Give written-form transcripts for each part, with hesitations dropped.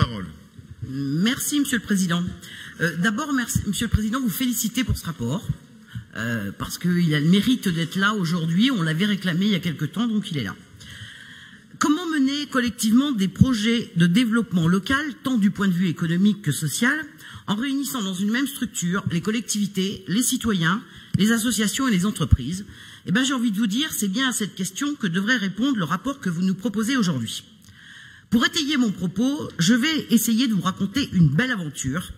parole. Merci, Monsieur le Président. D'abord, Monsieur le Président, vous féliciter pour ce rapport, parce qu'il a le mérite d'être là aujourd'hui. On l'avait réclamé il y a quelque temps, donc il est là. Comment mener collectivement des projets de développement local, tant du point de vue économique que social, en réunissant dans une même structure les collectivités, les citoyens, les associations et les entreprises? Eh bien, j'ai envie de vous dire, c'est bien à cette question que devrait répondre le rapport que vous nous proposez aujourd'hui. Pour étayer mon propos, je vais essayer de vous raconter une belle aventure,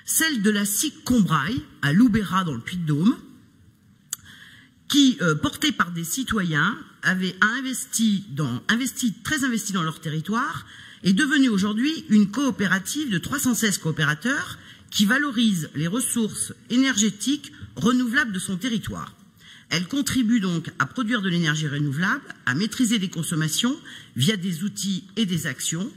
celle de la SIC Combrailles, à Loubera dans le Puy-de-Dôme, qui, portée par des citoyens, avait très investi dans leur territoire, est devenue aujourd'hui une coopérative de 316 coopérateurs qui valorise les ressources énergétiques renouvelables de son territoire. Elle contribue donc à produire de l'énergie renouvelable, à maîtriser les consommations via des outils et des actions.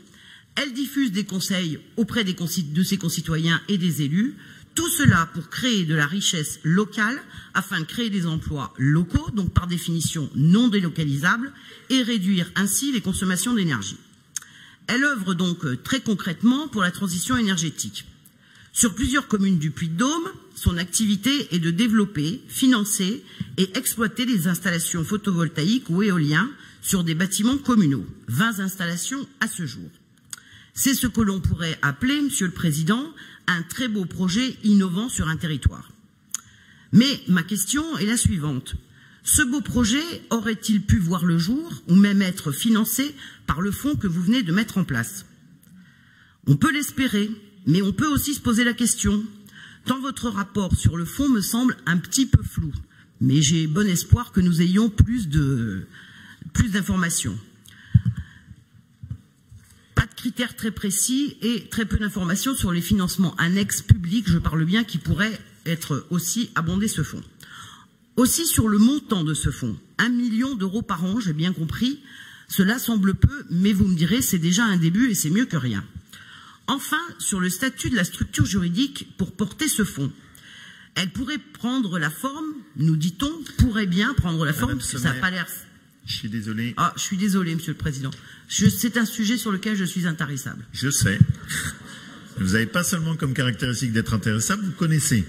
Elle diffuse des conseils auprès de ses concitoyens et des élus. Tout cela pour créer de la richesse locale afin de créer des emplois locaux, donc par définition non délocalisables, et réduire ainsi les consommations d'énergie. Elle œuvre donc très concrètement pour la transition énergétique. Sur plusieurs communes du Puy-de-Dôme, son activité est de développer, financer et exploiter des installations photovoltaïques ou éoliens sur des bâtiments communaux. 20 installations à ce jour. C'est ce que l'on pourrait appeler, Monsieur le Président, un très beau projet innovant sur un territoire. Mais ma question est la suivante. Ce beau projet aurait-il pu voir le jour ou même être financé par le fonds que vous venez de mettre en place? On peut l'espérer, mais on peut aussi se poser la question. Tant votre rapport sur le fond me semble un petit peu flou, mais j'ai bon espoir que nous ayons plus d'informations. Pas de critères très précis et très peu d'informations sur les financements annexes publics, je parle bien, qui pourraient être aussi abonder ce fonds. Aussi sur le montant de ce fonds, 1 million d'euros par an, j'ai bien compris, cela semble peu, mais vous me direz, c'est déjà un début et c'est mieux que rien. Enfin, sur le statut de la structure juridique pour porter ce fonds. Elle pourrait prendre la forme, nous dit-on, pourrait bien prendre la forme, parce que ça n'a pas l'air... Je suis désolé. Ah, je suis désolé, Monsieur le Président. C'est un sujet sur lequel je suis intarissable. Je sais. Vous n'avez pas seulement comme caractéristique d'être intarissable, vous connaissez.